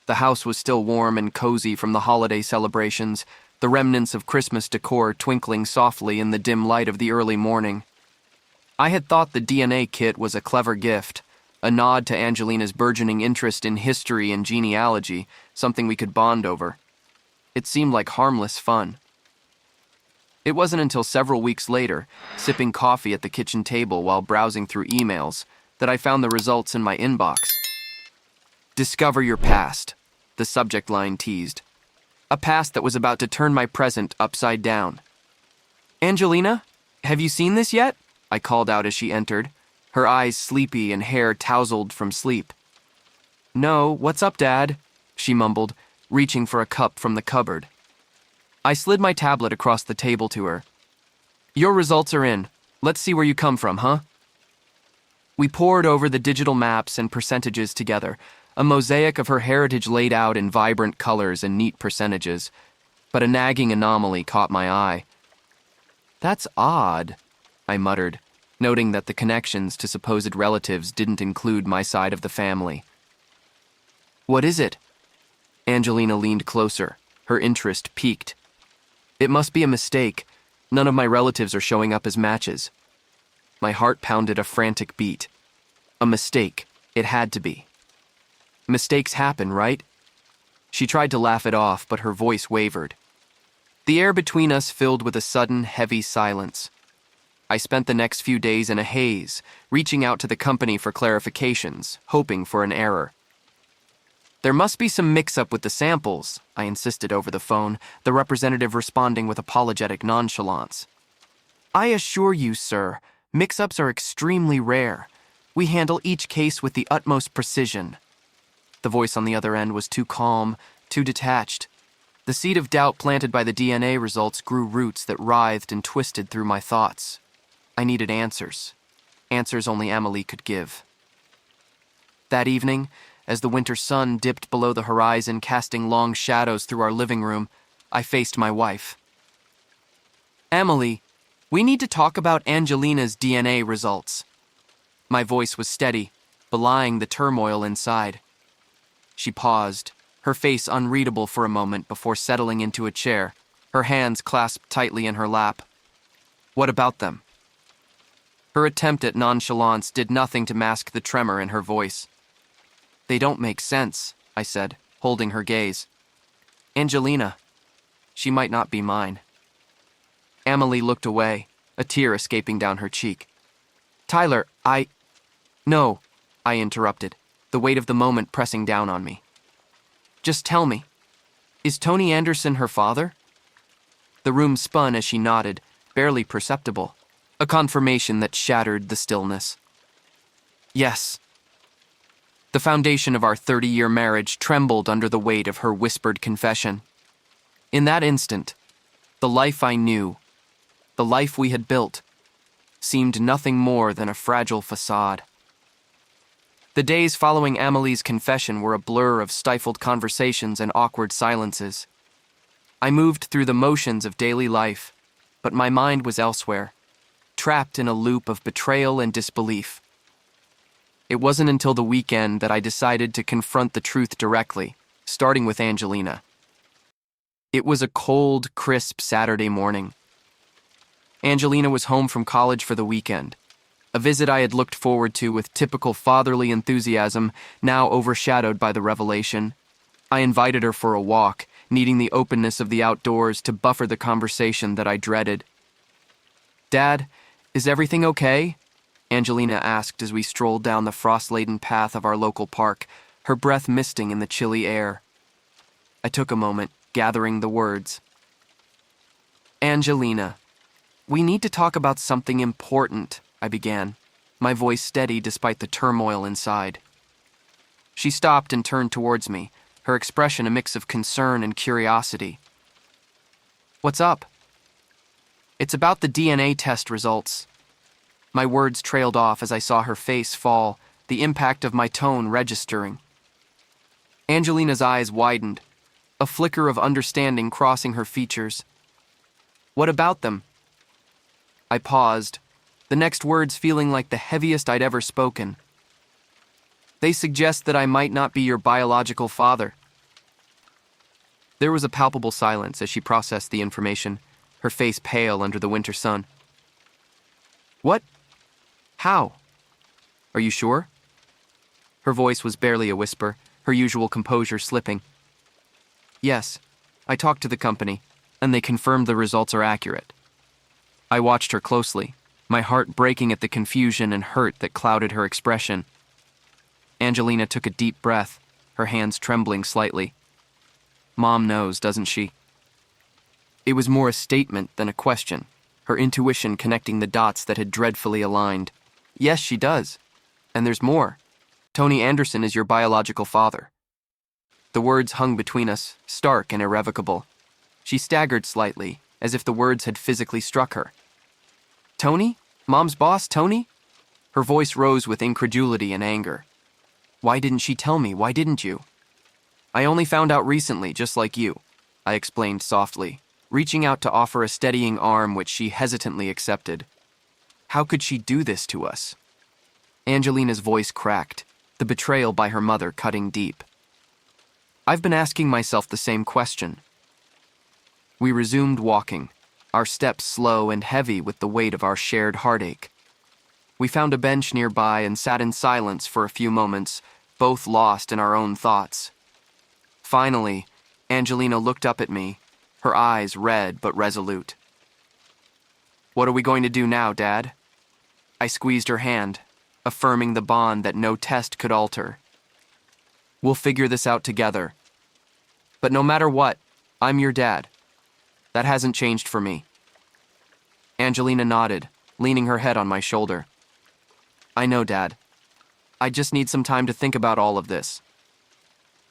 The house was still warm and cozy from the holiday celebrations, the remnants of Christmas decor twinkling softly in the dim light of the early morning. I had thought the DNA kit was a clever gift, a nod to Angelina's burgeoning interest in history and genealogy, something we could bond over. It seemed like harmless fun. It wasn't until several weeks later, sipping coffee at the kitchen table while browsing through emails, that I found the results in my inbox. "Discover your past," the subject line teased. A past that was about to turn my present upside down. "Angelina, have you seen this yet?" I called out as she entered, her eyes sleepy and hair tousled from sleep. "No, what's up, Dad?" she mumbled, reaching for a cup from the cupboard. I slid my tablet across the table to her. "Your results are in. Let's see where you come from, huh?" We pored over the digital maps and percentages together, a mosaic of her heritage laid out in vibrant colors and neat percentages, but a nagging anomaly caught my eye. "That's odd," I muttered, noting that the connections to supposed relatives didn't include my side of the family. "What is it?" Angelina leaned closer, her interest piqued. "It must be a mistake. None of my relatives are showing up as matches." My heart pounded a frantic beat. A mistake. It had to be. Mistakes happen, right? She tried to laugh it off, but her voice wavered. The air between us filled with a sudden, heavy silence. I spent the next few days in a haze, reaching out to the company for clarifications, hoping for an error. "There must be some mix-up with the samples," I insisted over the phone, the representative responding with apologetic nonchalance. "I assure you, sir, mix-ups are extremely rare. We handle each case with the utmost precision." The voice on the other end was too calm, too detached. The seed of doubt planted by the DNA results grew roots that writhed and twisted through my thoughts. I needed answers. Answers only Amelie could give. That evening, as the winter sun dipped below the horizon, casting long shadows through our living room, I faced my wife. "Amelie, we need to talk about Angelina's DNA results." My voice was steady, belying the turmoil inside. She paused, her face unreadable for a moment before settling into a chair, her hands clasped tightly in her lap. "What about them?" Her attempt at nonchalance did nothing to mask the tremor in her voice. "They don't make sense," I said, holding her gaze. "Angelina, she might not be mine." Amelie looked away, a tear escaping down her cheek. "Tyler, No," I interrupted, the weight of the moment pressing down on me. "Just tell me, is Tony Anderson her father?" The room spun as she nodded, barely perceptible, a confirmation that shattered the stillness. "Yes." The foundation of our 30-year marriage trembled under the weight of her whispered confession. In that instant, the life I knew, the life we had built, seemed nothing more than a fragile facade. The days following Amelie's confession were a blur of stifled conversations and awkward silences. I moved through the motions of daily life, but my mind was elsewhere, trapped in a loop of betrayal and disbelief. It wasn't until the weekend that I decided to confront the truth directly, starting with Angelina. It was a cold, crisp Saturday morning. Angelina was home from college for the weekend, a visit I had looked forward to with typical fatherly enthusiasm, now overshadowed by the revelation. I invited her for a walk, needing the openness of the outdoors to buffer the conversation that I dreaded. "Dad, is everything okay?" Angelina asked as we strolled down the frost-laden path of our local park, her breath misting in the chilly air. I took a moment, gathering the words. "Angelina, we need to talk about something important," I began, my voice steady despite the turmoil inside. She stopped and turned towards me, her expression a mix of concern and curiosity. "What's up?" "It's about the DNA test results." My words trailed off as I saw her face fall, the impact of my tone registering. Angelina's eyes widened, a flicker of understanding crossing her features. "What about them?" I paused, the next words feeling like the heaviest I'd ever spoken. "They suggest that I might not be your biological father," There was a palpable silence as she processed the information, her face pale under the winter sun. What? How? Are you sure? Her voice was barely a whisper, her usual composure slipping. Yes, I talked to the company, and they confirmed the results are accurate. I watched her closely, my heart breaking at the confusion and hurt that clouded her expression. Angelina took a deep breath, her hands trembling slightly. Mom knows, doesn't she? It was more a statement than a question, her intuition connecting the dots that had dreadfully aligned. Yes, she does. And there's more. Tony Anderson is your biological father. The words hung between us, stark and irrevocable. She staggered slightly, as if the words had physically struck her. Tony? Mom's boss, Tony? Her voice rose with incredulity and anger. Why didn't she tell me? Why didn't you? I only found out recently, just like you, I explained softly, reaching out to offer a steadying arm which she hesitantly accepted. How could she do this to us? Angelina's voice cracked, the betrayal by her mother cutting deep. I've been asking myself the same question. We resumed walking, our steps slow and heavy with the weight of our shared heartache. We found a bench nearby and sat in silence for a few moments, both lost in our own thoughts. Finally, Angelina looked up at me, her eyes red but resolute. What are we going to do now, Dad? I squeezed her hand, affirming the bond that no test could alter. We'll figure this out together. But no matter what, I'm your dad. That hasn't changed for me. Angelina nodded, leaning her head on my shoulder. I know, Dad. I just need some time to think about all of this.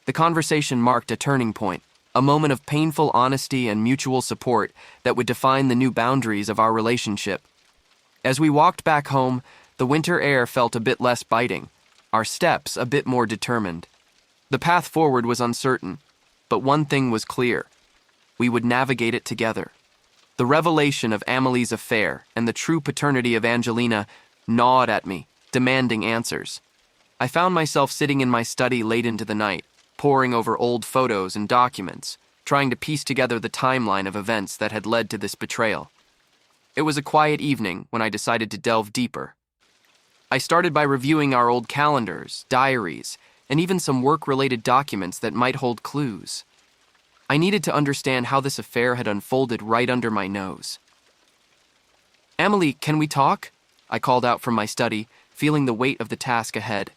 The conversation marked a turning point, a moment of painful honesty and mutual support that would define the new boundaries of our relationship. As we walked back home, the winter air felt a bit less biting, our steps a bit more determined. The path forward was uncertain, but one thing was clear. We would navigate it together. The revelation of Amelie's affair and the true paternity of Angelina gnawed at me, demanding answers. I found myself sitting in my study late into the night, poring over old photos and documents, trying to piece together the timeline of events that had led to this betrayal. It was a quiet evening when I decided to delve deeper. I started by reviewing our old calendars, diaries, and even some work-related documents that might hold clues. I needed to understand how this affair had unfolded right under my nose. Amelie, can we talk? I called out from my study, feeling the weight of the task ahead.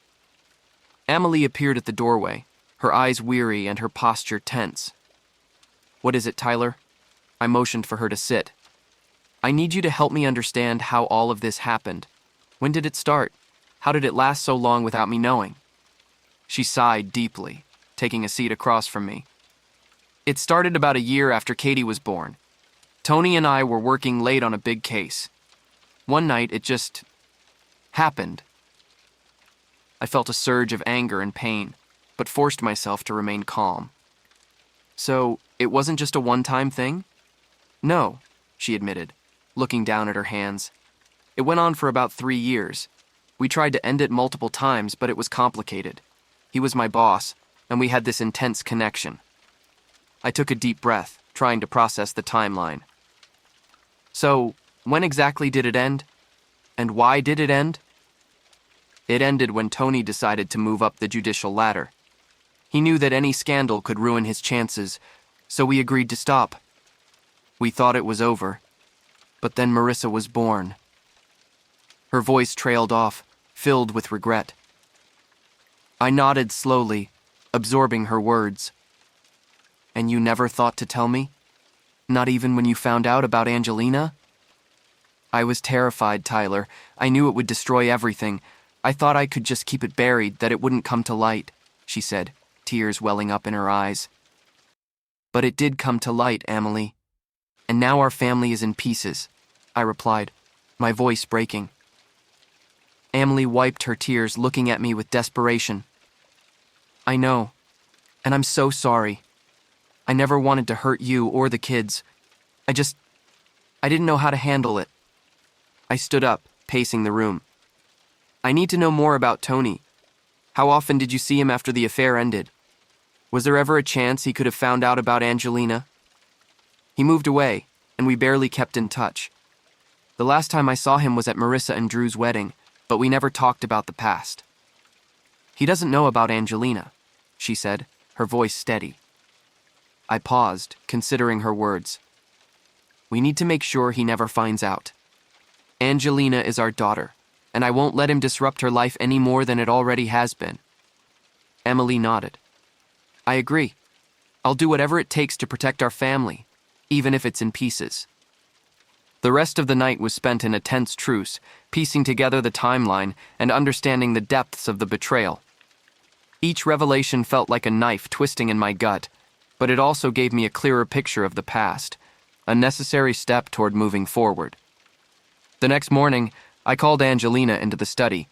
Amelie appeared at the doorway, her eyes weary and her posture tense. What is it, Tyler? I motioned for her to sit. I need you to help me understand how all of this happened. When did it start? How did it last so long without me knowing? She sighed deeply, taking a seat across from me. It started about a year after Katie was born. Tony and I were working late on a big case. One night, it just happened. I felt a surge of anger and pain, but forced myself to remain calm. So, it wasn't just a one-time thing? No, she admitted, looking down at her hands. It went on for about 3 years. We tried to end it multiple times, but it was complicated. He was my boss, and we had this intense connection. I took a deep breath, trying to process the timeline. So, when exactly did it end? And why did it end? It ended when Tony decided to move up the judicial ladder. He knew that any scandal could ruin his chances, so we agreed to stop. We thought it was over, but then Marissa was born. Her voice trailed off, filled with regret. I nodded slowly, absorbing her words. And you never thought to tell me? Not even when you found out about Angelina? I was terrified, Tyler. I knew it would destroy everything. I thought I could just keep it buried, that it wouldn't come to light, she said, tears welling up in her eyes. But it did come to light, Amelie. And now our family is in pieces, I replied, my voice breaking. Amelie wiped her tears, looking at me with desperation. I know, and I'm so sorry. I never wanted to hurt you or the kids. I didn't know how to handle it. I stood up, pacing the room. I need to know more about Tony. How often did you see him after the affair ended? Was there ever a chance he could have found out about Angelina? He moved away, and we barely kept in touch. The last time I saw him was at Marissa and Drew's wedding, but we never talked about the past. He doesn't know about Angelina, she said, her voice steady. I paused, considering her words. We need to make sure he never finds out. Angelina is our daughter, and I won't let him disrupt her life any more than it already has been. Emily nodded. I agree. I'll do whatever it takes to protect our family, even if it's in pieces. The rest of the night was spent in a tense truce, piecing together the timeline and understanding the depths of the betrayal. Each revelation felt like a knife twisting in my gut, but it also gave me a clearer picture of the past, a necessary step toward moving forward. The next morning, I called Angelina into the study.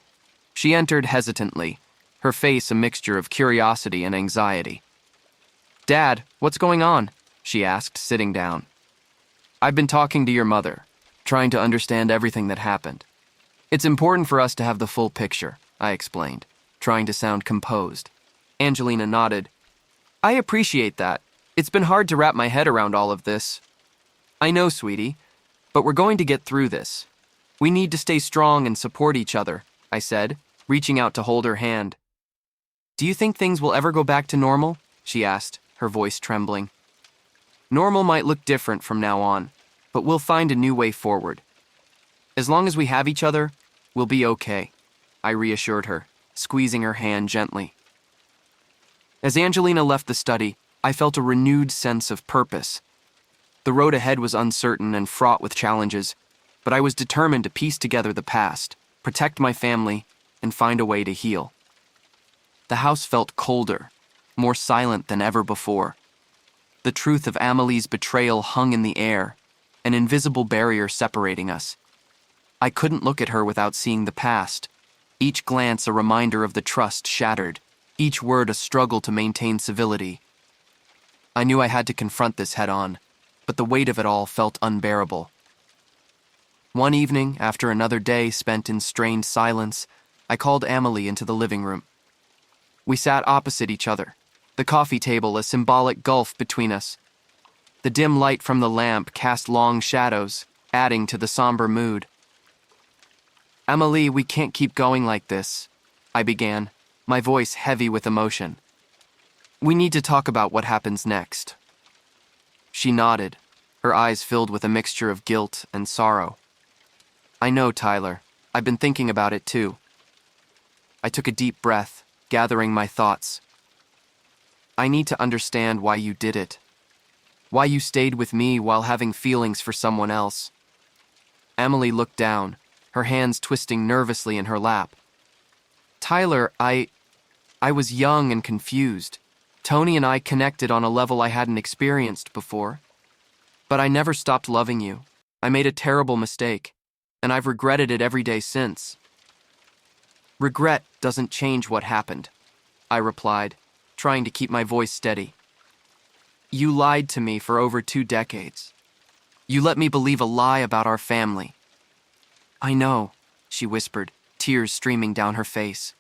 She entered hesitantly, her face a mixture of curiosity and anxiety. Dad, what's going on? She asked, sitting down. I've been talking to your mother, trying to understand everything that happened. It's important for us to have the full picture, I explained, trying to sound composed. Angelina nodded. I appreciate that. It's been hard to wrap my head around all of this. I know, sweetie, but we're going to get through this. We need to stay strong and support each other, I said, reaching out to hold her hand. Do you think things will ever go back to normal? She asked, her voice trembling. Normal might look different from now on, but we'll find a new way forward. As long as we have each other, we'll be okay, I reassured her, squeezing her hand gently. As Angelina left the study, I felt a renewed sense of purpose. The road ahead was uncertain and fraught with challenges, but I was determined to piece together the past, protect my family, and find a way to heal. The house felt colder, more silent than ever before. The truth of Amelie's betrayal hung in the air, an invisible barrier separating us. I couldn't look at her without seeing the past, each glance a reminder of the trust shattered, each word a struggle to maintain civility. I knew I had to confront this head-on, but the weight of it all felt unbearable. One evening, after another day spent in strained silence, I called Amelie into the living room. We sat opposite each other, the coffee table a symbolic gulf between us. The dim light from the lamp cast long shadows, adding to the somber mood. Amelie, we can't keep going like this, I began, my voice heavy with emotion. We need to talk about what happens next. She nodded, her eyes filled with a mixture of guilt and sorrow. I know, Tyler. I've been thinking about it too. I took a deep breath, gathering my thoughts. I need to understand why you did it. Why you stayed with me while having feelings for someone else. Amelie looked down, her hands twisting nervously in her lap. Tyler, I was young and confused. Tony and I connected on a level I hadn't experienced before. But I never stopped loving you. I made a terrible mistake, and I've regretted it every day since. Regret doesn't change what happened, I replied, trying to keep my voice steady. You lied to me for over 2 decades. You let me believe a lie about our family. I know, she whispered, tears streaming down her face.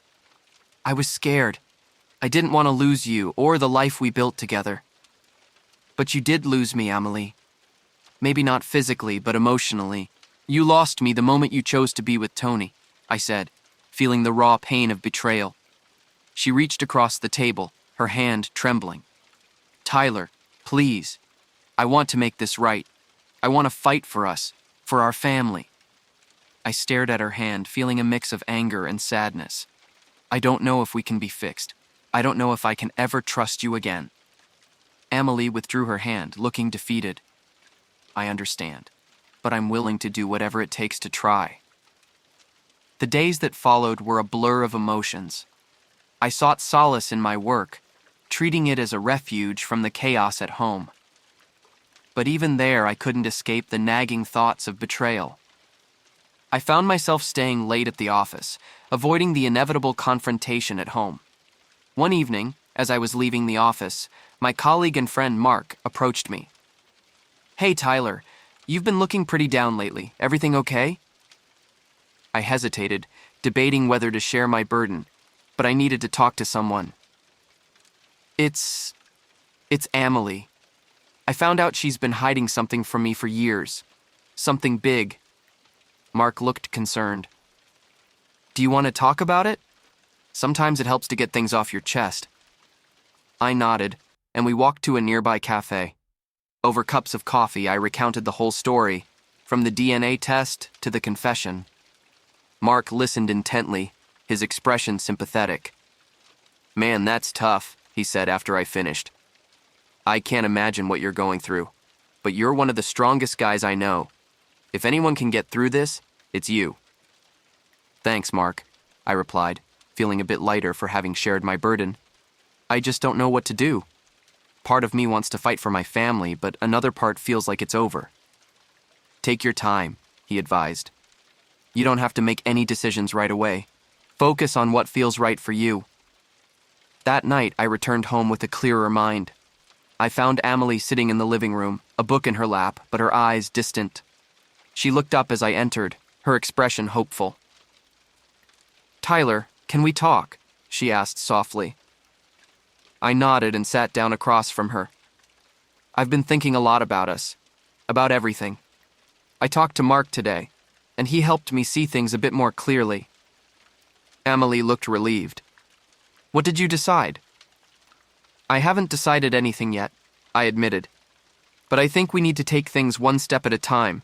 I was scared. I didn't want to lose you or the life we built together. But you did lose me, Amelie. Maybe not physically, but emotionally. You lost me the moment you chose to be with Tony, I said, feeling the raw pain of betrayal. She reached across the table, her hand trembling. Tyler, please. I want to make this right. I want to fight for us, for our family. I stared at her hand, feeling a mix of anger and sadness. I don't know if we can be fixed. I don't know if I can ever trust you again. Amelie withdrew her hand, looking defeated. I understand, but I'm willing to do whatever it takes to try. The days that followed were a blur of emotions. I sought solace in my work, treating it as a refuge from the chaos at home. But even there, I couldn't escape the nagging thoughts of betrayal. I found myself staying late at the office, avoiding the inevitable confrontation at home. One evening, as I was leaving the office, my colleague and friend Mark approached me. Hey, Tyler, you've been looking pretty down lately. Everything okay? I hesitated, debating whether to share my burden, but I needed to talk to someone. It's... it's Amelie. I found out she's been hiding something from me for years. Something big. Mark looked concerned. Do you want to talk about it? Sometimes it helps to get things off your chest. I nodded, and we walked to a nearby cafe. Over cups of coffee, I recounted the whole story, from the DNA test to the confession. Mark listened intently, his expression sympathetic. Man, that's tough, he said after I finished. I can't imagine what you're going through, but you're one of the strongest guys I know. If anyone can get through this, it's you. Thanks, Mark, I replied, feeling a bit lighter for having shared my burden. I just don't know what to do. Part of me wants to fight for my family, but another part feels like it's over. Take your time, he advised. You don't have to make any decisions right away. Focus on what feels right for you. That night, I returned home with a clearer mind. I found Amelie sitting in the living room, a book in her lap, but her eyes distant. She looked up as I entered, her expression hopeful. Tyler, can we talk? She asked softly. I nodded and sat down across from her. I've been thinking a lot about us, about everything. I talked to Mark today, and he helped me see things a bit more clearly. Amelie looked relieved. What did you decide? I haven't decided anything yet, I admitted. But I think we need to take things one step at a time.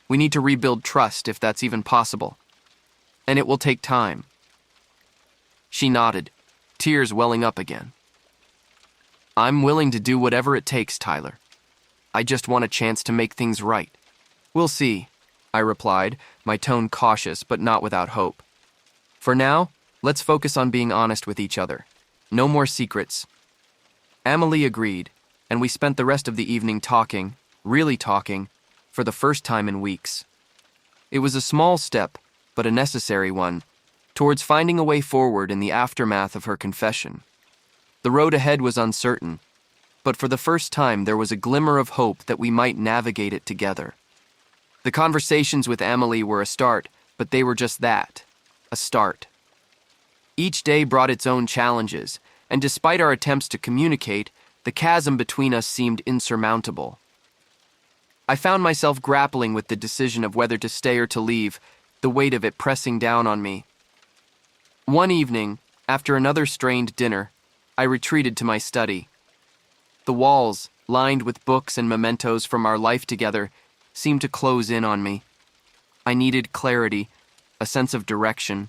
We need to rebuild trust if that's even possible. And it will take time. She nodded, tears welling up again. I'm willing to do whatever it takes, Tyler. I just want a chance to make things right. We'll see, I replied, my tone cautious but not without hope. For now, let's focus on being honest with each other. No more secrets. Amelie agreed, and we spent the rest of the evening talking, really talking, for the first time in weeks. It was a small step, but a necessary one, towards finding a way forward in the aftermath of her confession. The road ahead was uncertain, but for the first time there was a glimmer of hope that we might navigate it together. The conversations with Amelie were a start, but they were just that, a start. Each day brought its own challenges, and despite our attempts to communicate, the chasm between us seemed insurmountable. I found myself grappling with the decision of whether to stay or to leave, the weight of it pressing down on me. One evening, after another strained dinner, I retreated to my study. The walls, lined with books and mementos from our life together, seemed to close in on me. I needed clarity, a sense of direction.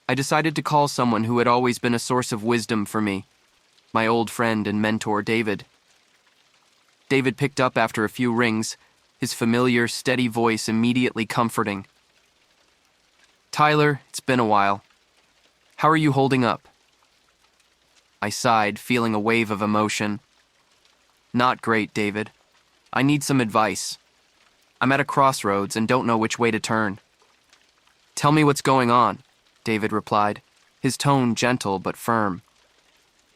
I decided to call someone who had always been a source of wisdom for me, my old friend and mentor, David. David picked up after a few rings, his familiar, steady voice immediately comforting. Tyler, it's been a while. How are you holding up? I sighed, feeling a wave of emotion. Not great, David. I need some advice. I'm at a crossroads and don't know which way to turn. Tell me what's going on, David replied, his tone gentle but firm.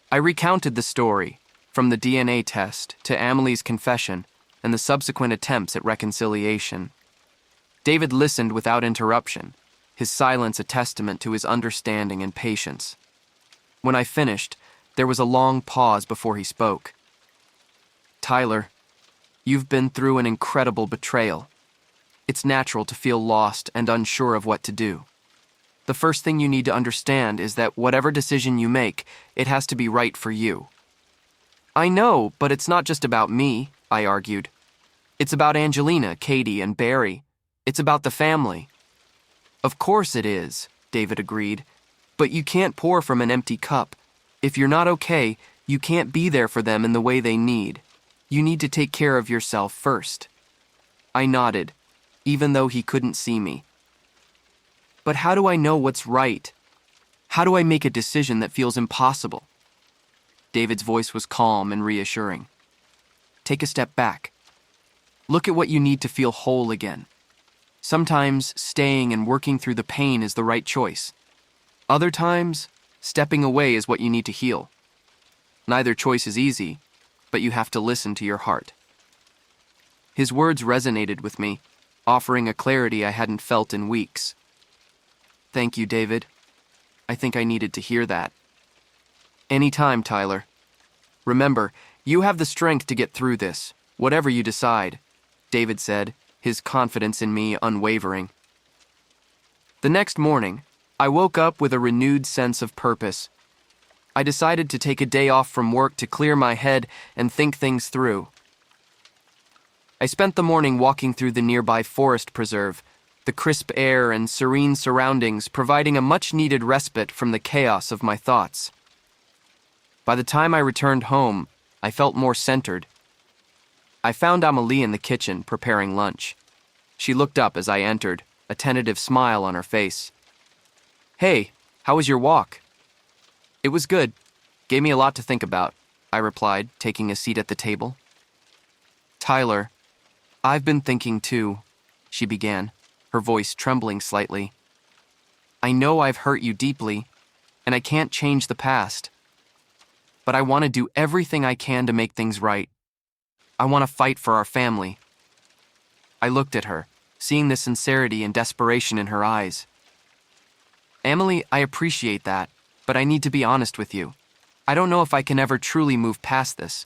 I recounted the story, from the DNA test to Amelie's confession and the subsequent attempts at reconciliation. David listened without interruption, his silence a testament to his understanding and patience. When I finished, there was a long pause before he spoke. Tyler, you've been through an incredible betrayal. It's natural to feel lost and unsure of what to do. The first thing you need to understand is that whatever decision you make, it has to be right for you. I know, but it's not just about me, I argued. It's about Angelina, Katie, and Barry. It's about the family. Of course it is, David agreed, but you can't pour from an empty cup. If you're not okay, you can't be there for them in the way they need. You need to take care of yourself first. I nodded, even though he couldn't see me. But how do I know what's right? How do I make a decision that feels impossible? David's voice was calm and reassuring. Take a step back. Look at what you need to feel whole again. Sometimes staying and working through the pain is the right choice. Other times, stepping away is what you need to heal. Neither choice is easy, but you have to listen to your heart. His words resonated with me, offering a clarity I hadn't felt in weeks. Thank you, David. I think I needed to hear that. Anytime, Tyler. Remember, you have the strength to get through this, whatever you decide, David said, his confidence in me unwavering. The next morning, I woke up with a renewed sense of purpose. I decided to take a day off from work to clear my head and think things through. I spent the morning walking through the nearby forest preserve, the crisp air and serene surroundings providing a much-needed respite from the chaos of my thoughts. By the time I returned home, I felt more centered. I found Amélie in the kitchen preparing lunch. She looked up as I entered, a tentative smile on her face. "Hey, how was your walk?" "It was good. Gave me a lot to think about," I replied, taking a seat at the table. "Tyler, I've been thinking too," she began, her voice trembling slightly. "I know I've hurt you deeply, and I can't change the past. But I want to do everything I can to make things right. I want to fight for our family." I looked at her, seeing the sincerity and desperation in her eyes. "Amélie, I appreciate that, but I need to be honest with you. I don't know if I can ever truly move past this.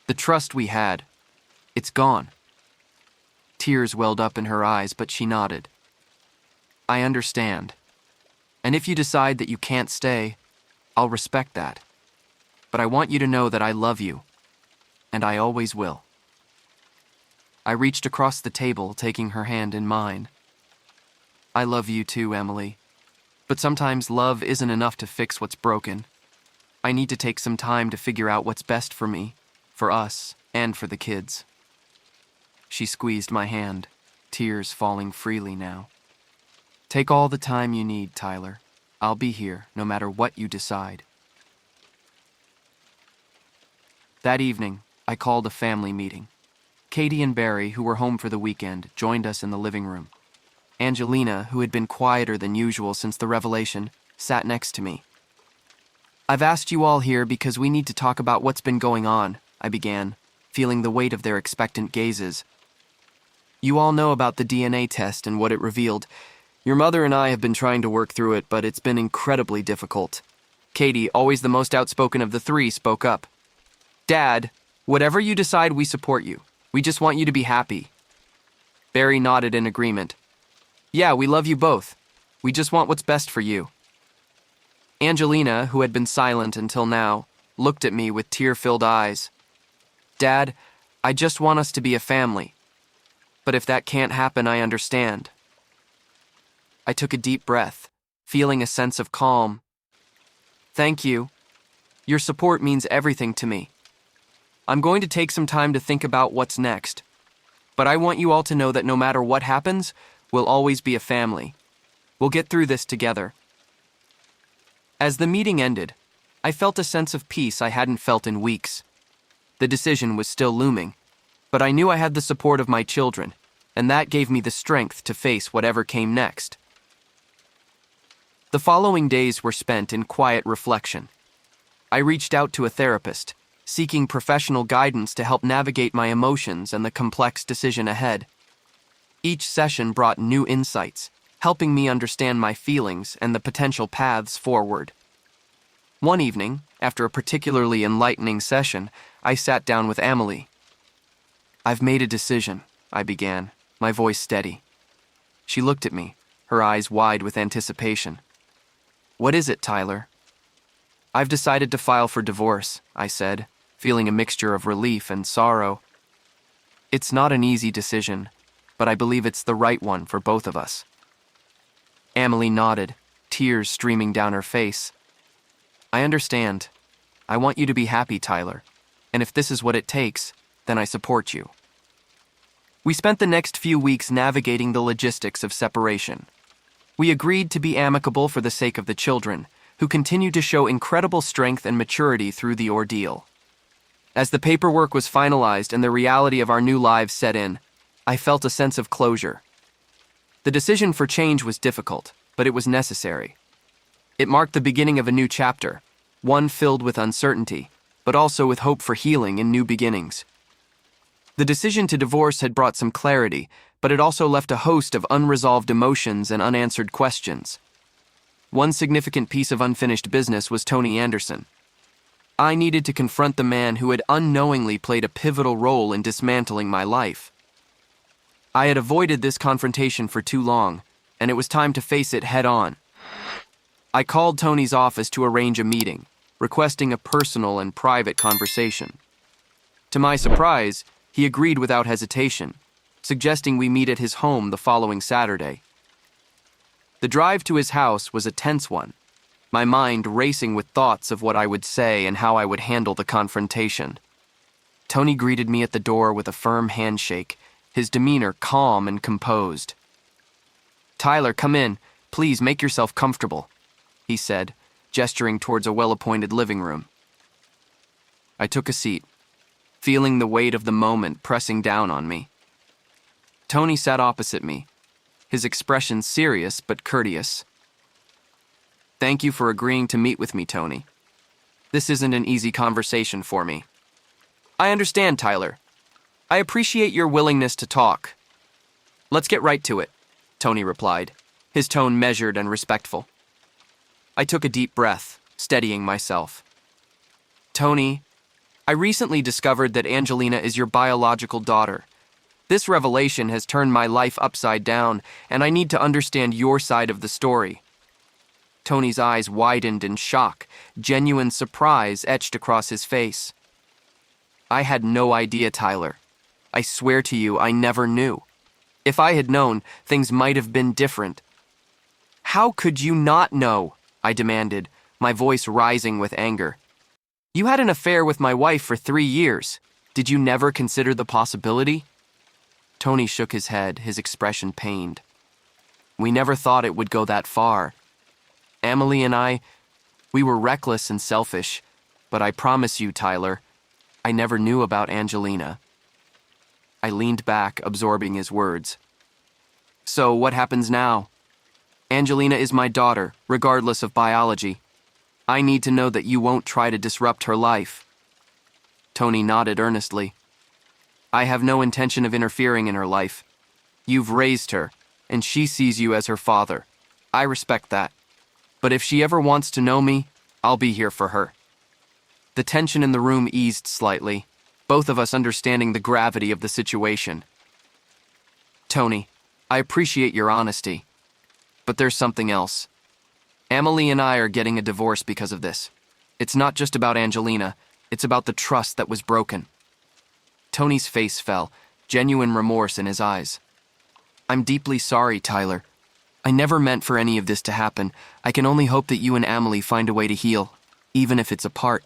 The trust we had, it's gone." Tears welled up in her eyes, but she nodded. "I understand. And if you decide that you can't stay, I'll respect that. But I want you to know that I love you, and I always will." I reached across the table, taking her hand in mine. "I love you too, Amélie. But sometimes love isn't enough to fix what's broken. I need to take some time to figure out what's best for me, for us, and for the kids." She squeezed my hand, tears falling freely now. "Take all the time you need, Tyler. I'll be here, no matter what you decide." That evening, I called a family meeting. Katie and Barry, who were home for the weekend, joined us in the living room. Angelina, who had been quieter than usual since the revelation, sat next to me. "I've asked you all here because we need to talk about what's been going on," I began, feeling the weight of their expectant gazes. "You all know about the DNA test and what it revealed. Your mother and I have been trying to work through it, but it's been incredibly difficult." Katie, always the most outspoken of the three, spoke up. "Dad, whatever you decide, we support you. We just want you to be happy." Barry nodded in agreement. "Yeah, we love you both. We just want what's best for you." Angelina, who had been silent until now, looked at me with tear-filled eyes. "Dad, I just want us to be a family. But if that can't happen, I understand." I took a deep breath, feeling a sense of calm. "Thank you. Your support means everything to me. I'm going to take some time to think about what's next. But I want you all to know that no matter what happens, we'll always be a family. We'll get through this together." As the meeting ended, I felt a sense of peace I hadn't felt in weeks. The decision was still looming, but I knew I had the support of my children, and that gave me the strength to face whatever came next. The following days were spent in quiet reflection. I reached out to a therapist, seeking professional guidance to help navigate my emotions and the complex decision ahead. Each session brought new insights, helping me understand my feelings and the potential paths forward. One evening, after a particularly enlightening session, I sat down with Amélie. "I've made a decision," I began, my voice steady. She looked at me, her eyes wide with anticipation. "What is it, Tyler?" "I've decided to file for divorce," I said, feeling a mixture of relief and sorrow. "It's not an easy decision, but I believe it's the right one for both of us." Amélie nodded, tears streaming down her face. "I understand. I want you to be happy, Tyler, and if this is what it takes, then I support you." We spent the next few weeks navigating the logistics of separation. We agreed to be amicable for the sake of the children, who continued to show incredible strength and maturity through the ordeal. As the paperwork was finalized and the reality of our new lives set in, I felt a sense of closure. The decision for change was difficult, but it was necessary. It marked the beginning of a new chapter, one filled with uncertainty, but also with hope for healing and new beginnings. The decision to divorce had brought some clarity, but it also left a host of unresolved emotions and unanswered questions. One significant piece of unfinished business was Tony Anderson. I needed to confront the man who had unknowingly played a pivotal role in dismantling my life. I had avoided this confrontation for too long, and it was time to face it head-on. I called Tony's office to arrange a meeting, requesting a personal and private conversation. To my surprise, he agreed without hesitation, suggesting we meet at his home the following Saturday. The drive to his house was a tense one, my mind racing with thoughts of what I would say and how I would handle the confrontation. Tony greeted me at the door with a firm handshake, his demeanor calm and composed. "Tyler, come in. Please make yourself comfortable," he said, gesturing towards a well-appointed living room. I took a seat, feeling the weight of the moment pressing down on me. Tony sat opposite me, his expression serious but courteous. "Thank you for agreeing to meet with me, Tony. This isn't an easy conversation for me." "I understand, Tyler. I appreciate your willingness to talk. Let's get right to it," Tony replied, his tone measured and respectful. I took a deep breath, steadying myself. "Tony, I recently discovered that Angelina is your biological daughter. This revelation has turned my life upside down, and I need to understand your side of the story." Tony's eyes widened in shock, genuine surprise etched across his face. "I had no idea, Tyler. I swear to you, I never knew. If I had known, things might have been different." "How could you not know?" I demanded, my voice rising with anger. "You had an affair with my wife for 3 years. Did you never consider the possibility?" Tony shook his head, his expression pained. "We never thought it would go that far. Emily and I, we were reckless and selfish, but I promise you, Tyler, I never knew about Angelina." I leaned back, absorbing his words. "So what happens now? Angelina is my daughter, regardless of biology. I need to know that you won't try to disrupt her life." Tony nodded earnestly. "I have no intention of interfering in her life. You've raised her, and she sees you as her father. I respect that. But if she ever wants to know me, I'll be here for her." The tension in the room eased slightly, both of us understanding the gravity of the situation. "Tony, I appreciate your honesty, but there's something else. Emily and I are getting a divorce because of this. It's not just about Angelina, it's about the trust that was broken." Tony's face fell, genuine remorse in his eyes. "I'm deeply sorry, Tyler. I never meant for any of this to happen. I can only hope that you and Emily find a way to heal, even if it's apart."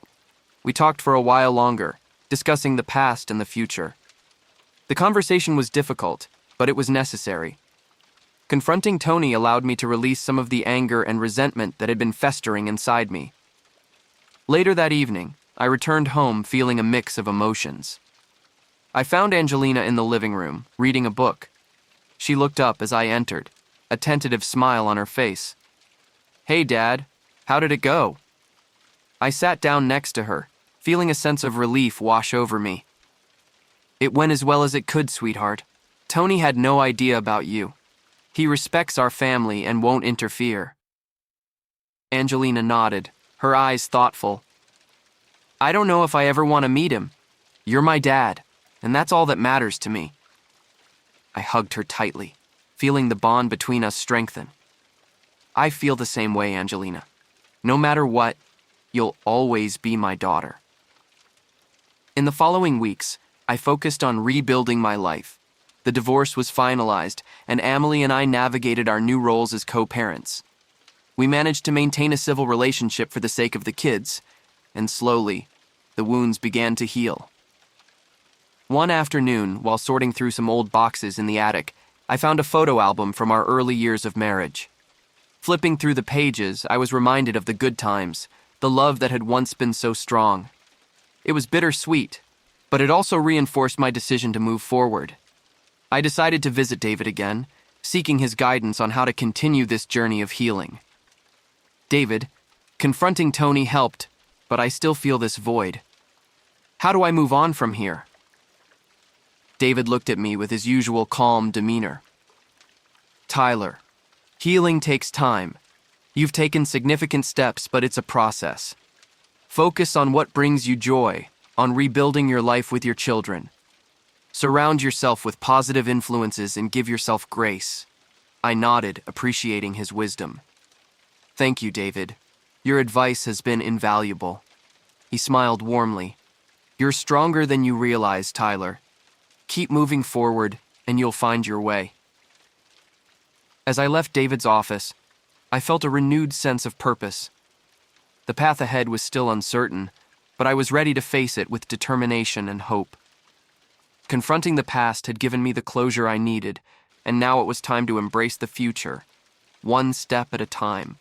We talked for a while longer, discussing the past and the future. The conversation was difficult, but it was necessary. Confronting Tony allowed me to release some of the anger and resentment that had been festering inside me. Later that evening, I returned home feeling a mix of emotions. I found Angelina in the living room, reading a book. She looked up as I entered, a tentative smile on her face. "Hey, Dad, how did it go?" I sat down next to her, feeling a sense of relief wash over me. "It went as well as it could, sweetheart. Tony had no idea about you. He respects our family and won't interfere." Angelina nodded, her eyes thoughtful. "I don't know if I ever want to meet him. You're my dad, and that's all that matters to me." I hugged her tightly, feeling the bond between us strengthen. "I feel the same way, Angelina. No matter what, you'll always be my daughter." In the following weeks, I focused on rebuilding my life. The divorce was finalized, and Emily and I navigated our new roles as co-parents. We managed to maintain a civil relationship for the sake of the kids, and slowly, the wounds began to heal. One afternoon, while sorting through some old boxes in the attic, I found a photo album from our early years of marriage. Flipping through the pages, I was reminded of the good times, the love that had once been so strong. It was bittersweet, but it also reinforced my decision to move forward. I decided to visit David again, seeking his guidance on how to continue this journey of healing. "David, confronting Tony helped, but I still feel this void. How do I move on from here?" David looked at me with his usual calm demeanor. "Tyler, healing takes time. You've taken significant steps, but it's a process. Focus on what brings you joy, on rebuilding your life with your children. Surround yourself with positive influences and give yourself grace. I nodded, appreciating his wisdom. Thank you, David. Your advice has been invaluable. He smiled warmly. You're stronger than you realize, Tyler. Keep moving forward, and you'll find your way. As I left David's office, I felt a renewed sense of purpose. The path ahead was still uncertain, but I was ready to face it with determination and hope. Confronting the past had given me the closure I needed, and now it was time to embrace the future, one step at a time.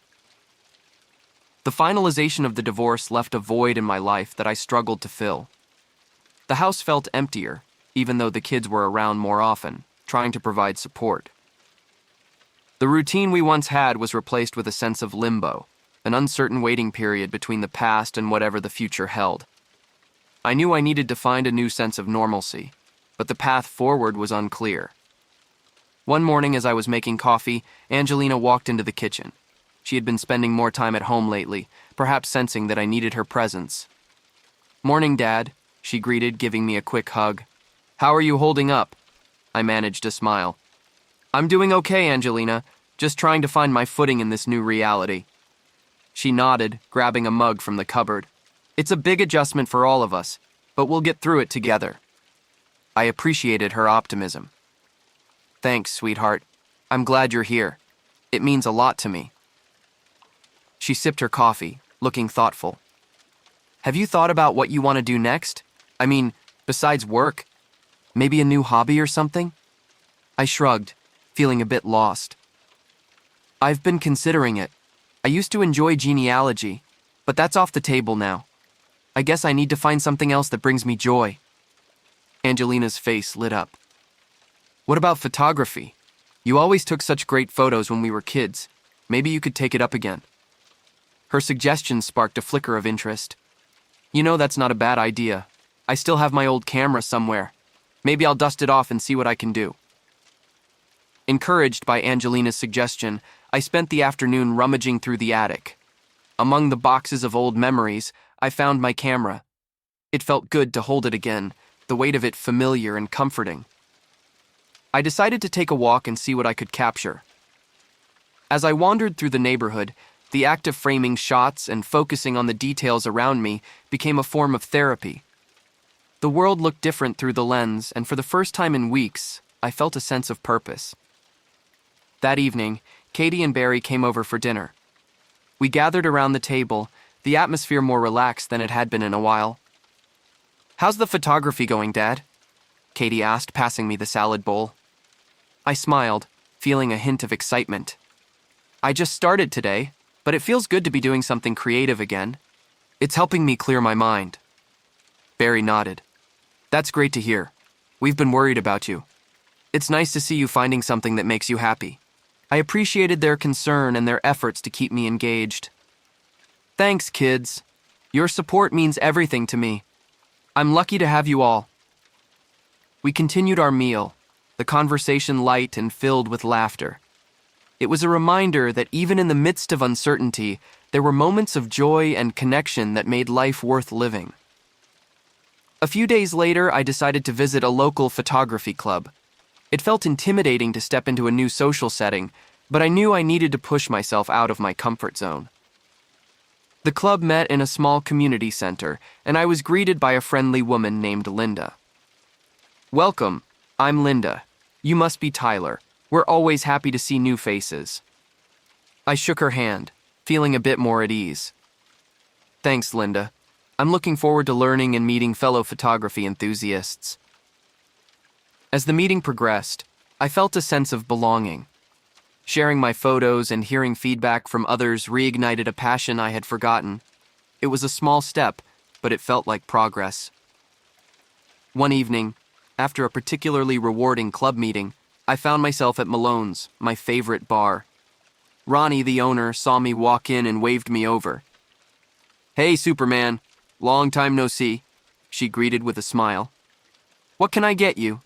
The finalization of the divorce left a void in my life that I struggled to fill. The house felt emptier, even though the kids were around more often, trying to provide support. The routine we once had was replaced with a sense of limbo, an uncertain waiting period between the past and whatever the future held. I knew I needed to find a new sense of normalcy, but the path forward was unclear. One morning as I was making coffee, Angelina walked into the kitchen. She had been spending more time at home lately, perhaps sensing that I needed her presence. "Morning, Dad," she greeted, giving me a quick hug. "How are you holding up?" I managed to smile. "I'm doing okay, Angelina, just trying to find my footing in this new reality." She nodded, grabbing a mug from the cupboard. "It's a big adjustment for all of us, but we'll get through it together." I appreciated her optimism. "Thanks, sweetheart. I'm glad you're here. It means a lot to me." She sipped her coffee, looking thoughtful. "Have you thought about what you want to do next? I mean, besides work? Maybe a new hobby or something?" I shrugged, feeling a bit lost. "I've been considering it. I used to enjoy genealogy, but that's off the table now. I guess I need to find something else that brings me joy." Angelina's face lit up. "What about photography? You always took such great photos when we were kids. Maybe you could take it up again." Her suggestion sparked a flicker of interest. "You know, that's not a bad idea. I still have my old camera somewhere. Maybe I'll dust it off and see what I can do." Encouraged by Angelina's suggestion, I spent the afternoon rummaging through the attic. Among the boxes of old memories, I found my camera. It felt good to hold it again, the weight of it familiar and comforting. I decided to take a walk and see what I could capture. As I wandered through the neighborhood, the act of framing shots and focusing on the details around me became a form of therapy. The world looked different through the lens, and for the first time in weeks, I felt a sense of purpose. That evening, Katie and Barry came over for dinner. We gathered around the table, the atmosphere more relaxed than it had been in a while. "How's the photography going, Dad?" Katie asked, passing me the salad bowl. I smiled, feeling a hint of excitement. "I just started today, but it feels good to be doing something creative again. It's helping me clear my mind." Barry nodded. "That's great to hear. We've been worried about you. It's nice to see you finding something that makes you happy." I appreciated their concern and their efforts to keep me engaged. "Thanks, kids. Your support means everything to me. I'm lucky to have you all." We continued our meal, the conversation light and filled with laughter. It was a reminder that even in the midst of uncertainty, there were moments of joy and connection that made life worth living. A few days later, I decided to visit a local photography club. It felt intimidating to step into a new social setting, but I knew I needed to push myself out of my comfort zone. The club met in a small community center, and I was greeted by a friendly woman named Linda. "Welcome, I'm Linda. You must be Tyler. We're always happy to see new faces." I shook her hand, feeling a bit more at ease. "Thanks, Linda. I'm looking forward to learning and meeting fellow photography enthusiasts." As the meeting progressed, I felt a sense of belonging. Sharing my photos and hearing feedback from others reignited a passion I had forgotten. It was a small step, but it felt like progress. One evening, after a particularly rewarding club meeting, I found myself at Malone's, my favorite bar. Ronnie, the owner, saw me walk in and waved me over. "Hey, Superman. Long time no see," she greeted with a smile. "What can I get you?"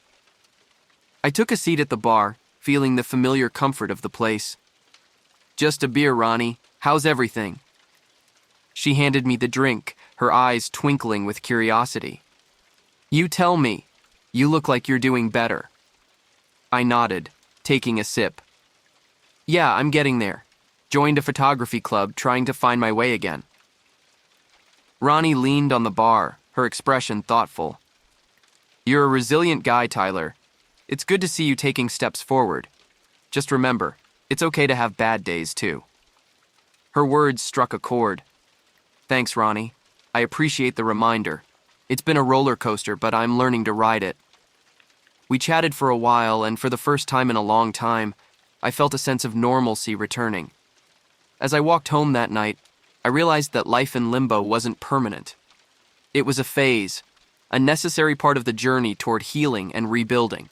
I took a seat at the bar, feeling the familiar comfort of the place. "Just a beer, Ronnie. How's everything?" She handed me the drink, her eyes twinkling with curiosity. "You tell me. You look like you're doing better." I nodded, taking a sip. "Yeah, I'm getting there. Joined a photography club, trying to find my way again." Ronnie leaned on the bar, her expression thoughtful. "You're a resilient guy, Tyler. It's good to see you taking steps forward. Just remember, it's okay to have bad days, too." Her words struck a chord. "Thanks, Ronnie. I appreciate the reminder. It's been a roller coaster, but I'm learning to ride it." We chatted for a while, and for the first time in a long time, I felt a sense of normalcy returning. As I walked home that night, I realized that life in limbo wasn't permanent. It was a phase, a necessary part of the journey toward healing and rebuilding.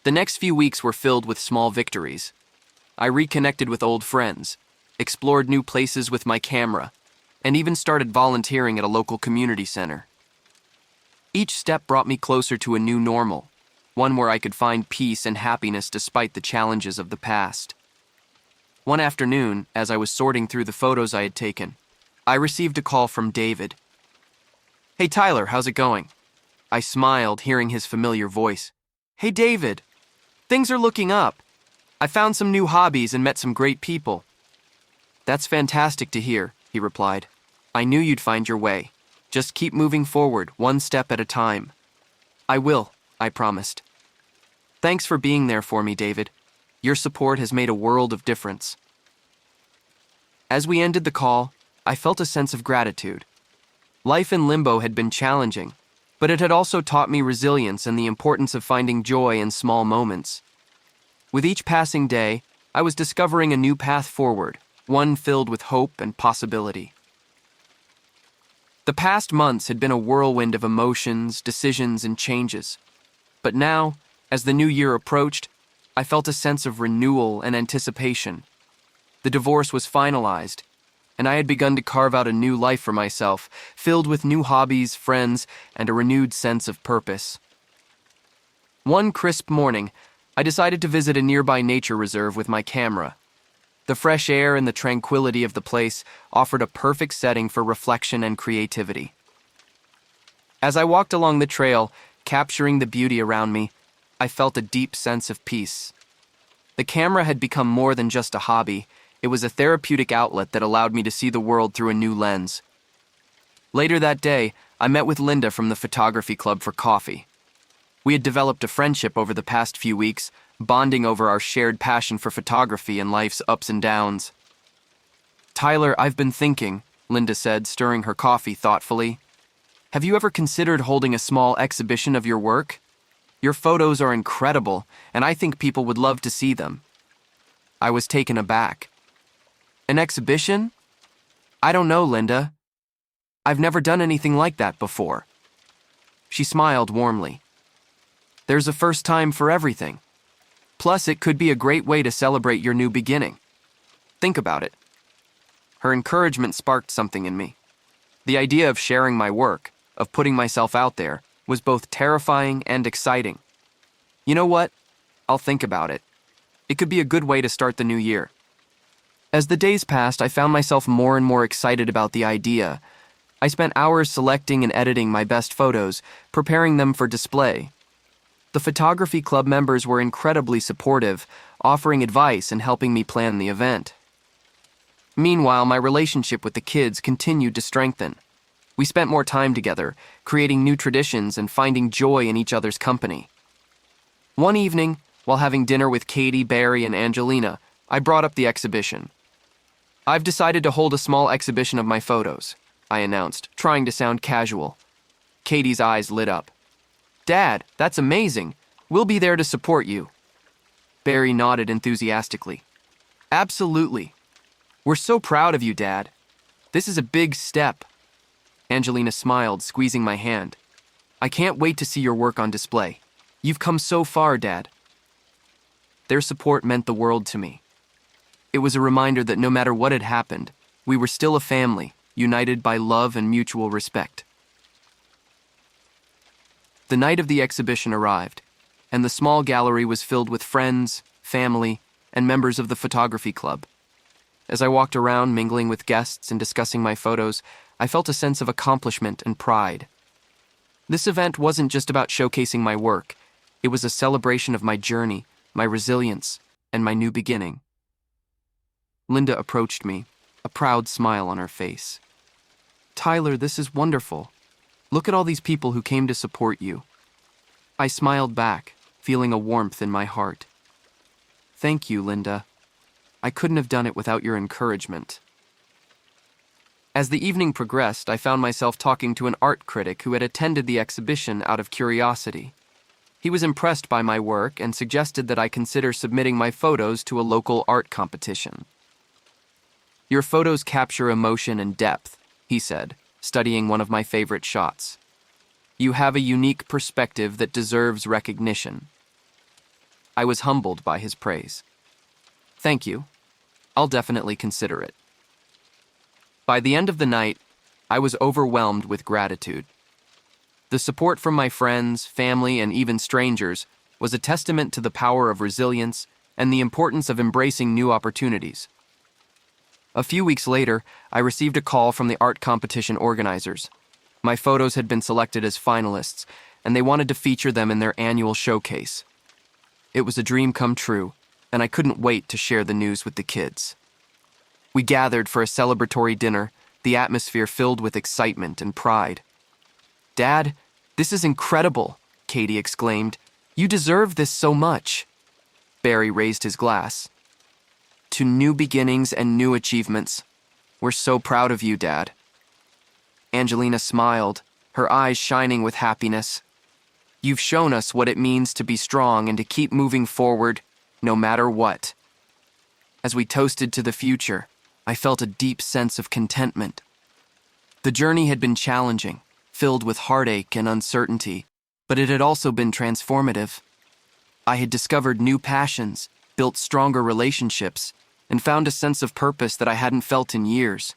The next few weeks were filled with small victories. I reconnected with old friends, explored new places with my camera, and even started volunteering at a local community center. Each step brought me closer to a new normal, one where I could find peace and happiness despite the challenges of the past. One afternoon, as I was sorting through the photos I had taken, I received a call from David. "Hey Tyler, how's it going?" I smiled, hearing his familiar voice. "Hey David, things are looking up. I found some new hobbies and met some great people." "That's fantastic to hear," he replied. "I knew you'd find your way. Just keep moving forward, one step at a time." "I will," I promised. "Thanks for being there for me, David. Your support has made a world of difference." As we ended the call, I felt a sense of gratitude. Life in limbo had been challenging, but it had also taught me resilience and the importance of finding joy in small moments. With each passing day, I was discovering a new path forward, one filled with hope and possibility. The past months had been a whirlwind of emotions, decisions, and changes. But now, as the new year approached, I felt a sense of renewal and anticipation. The divorce was finalized, and I had begun to carve out a new life for myself, filled with new hobbies, friends, and a renewed sense of purpose. One crisp morning, I decided to visit a nearby nature reserve with my camera. The fresh air and the tranquility of the place offered a perfect setting for reflection and creativity. As I walked along the trail, capturing the beauty around me, I felt a deep sense of peace. The camera had become more than just a hobby. It was a therapeutic outlet that allowed me to see the world through a new lens. Later that day, I met with Linda from the photography club for coffee. We had developed a friendship over the past few weeks, bonding over our shared passion for photography and life's ups and downs. "Tyler, I've been thinking," Linda said, stirring her coffee thoughtfully. "Have you ever considered holding a small exhibition of your work? Your photos are incredible, and I think people would love to see them." I was taken aback. "An exhibition? I don't know, Linda. I've never done anything like that before." She smiled warmly. "There's a first time for everything. Plus, it could be a great way to celebrate your new beginning. Think about it." Her encouragement sparked something in me. The idea of sharing my work, of putting myself out there, was both terrifying and exciting. "You know what? I'll think about it. It could be a good way to start the new year." As the days passed, I found myself more and more excited about the idea. I spent hours selecting and editing my best photos, preparing them for display. The photography club members were incredibly supportive, offering advice and helping me plan the event. Meanwhile, my relationship with the kids continued to strengthen. We spent more time together, creating new traditions and finding joy in each other's company. One evening, while having dinner with Katie, Barry, and Angelina, I brought up the exhibition. "I've decided to hold a small exhibition of my photos," I announced, trying to sound casual. Katie's eyes lit up. "Dad, that's amazing. We'll be there to support you." Barry nodded enthusiastically. "Absolutely. We're so proud of you, Dad. This is a big step." Angelina smiled, squeezing my hand. "I can't wait to see your work on display. You've come so far, Dad." Their support meant the world to me. It was a reminder that no matter what had happened, we were still a family, united by love and mutual respect. The night of the exhibition arrived, and the small gallery was filled with friends, family, and members of the photography club. As I walked around, mingling with guests and discussing my photos, I felt a sense of accomplishment and pride. This event wasn't just about showcasing my work. It was a celebration of my journey, my resilience, and my new beginning. Linda approached me, a proud smile on her face. "Tyler, this is wonderful. Look at all these people who came to support you." I smiled back, feeling a warmth in my heart. "Thank you, Linda. I couldn't have done it without your encouragement." As the evening progressed, I found myself talking to an art critic who had attended the exhibition out of curiosity. He was impressed by my work and suggested that I consider submitting my photos to a local art competition. "Your photos capture emotion and depth," he said, studying one of my favorite shots. "You have a unique perspective that deserves recognition." I was humbled by his praise. "Thank you. I'll definitely consider it." By the end of the night, I was overwhelmed with gratitude. The support from my friends, family, and even strangers was a testament to the power of resilience and the importance of embracing new opportunities. A few weeks later, I received a call from the art competition organizers. My photos had been selected as finalists, and they wanted to feature them in their annual showcase. It was a dream come true, and I couldn't wait to share the news with the kids. We gathered for a celebratory dinner, the atmosphere filled with excitement and pride. "Dad, this is incredible," Katie exclaimed. "You deserve this so much." Barry raised his glass. "To new beginnings and new achievements. We're so proud of you, Dad." Angelina smiled, her eyes shining with happiness. "You've shown us what it means to be strong and to keep moving forward, no matter what." As we toasted to the future, I felt a deep sense of contentment. The journey had been challenging, filled with heartache and uncertainty, but it had also been transformative. I had discovered new passions, built stronger relationships, and found a sense of purpose that I hadn't felt in years.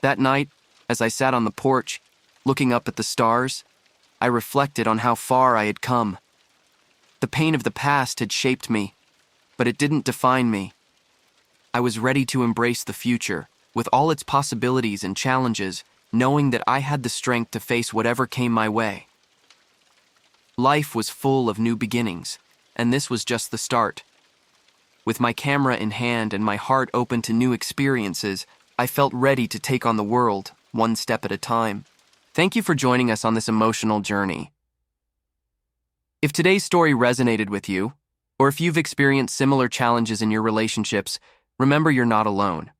That night, as I sat on the porch, looking up at the stars, I reflected on how far I had come. The pain of the past had shaped me, but it didn't define me. I was ready to embrace the future, with all its possibilities and challenges, knowing that I had the strength to face whatever came my way. Life was full of new beginnings, and this was just the start. With my camera in hand and my heart open to new experiences, I felt ready to take on the world, one step at a time. Thank you for joining us on this emotional journey. If today's story resonated with you, or if you've experienced similar challenges in your relationships, remember you're not alone.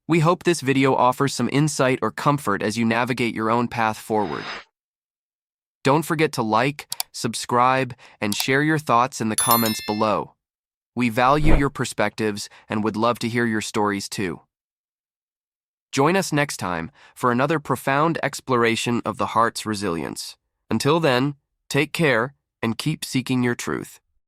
We hope this video offers some insight or comfort as you navigate your own path forward. Don't forget to like, subscribe, and share your thoughts in the comments below. We value your perspectives and would love to hear your stories too. Join us next time for another profound exploration of the heart's resilience. Until then, take care and keep seeking your truth.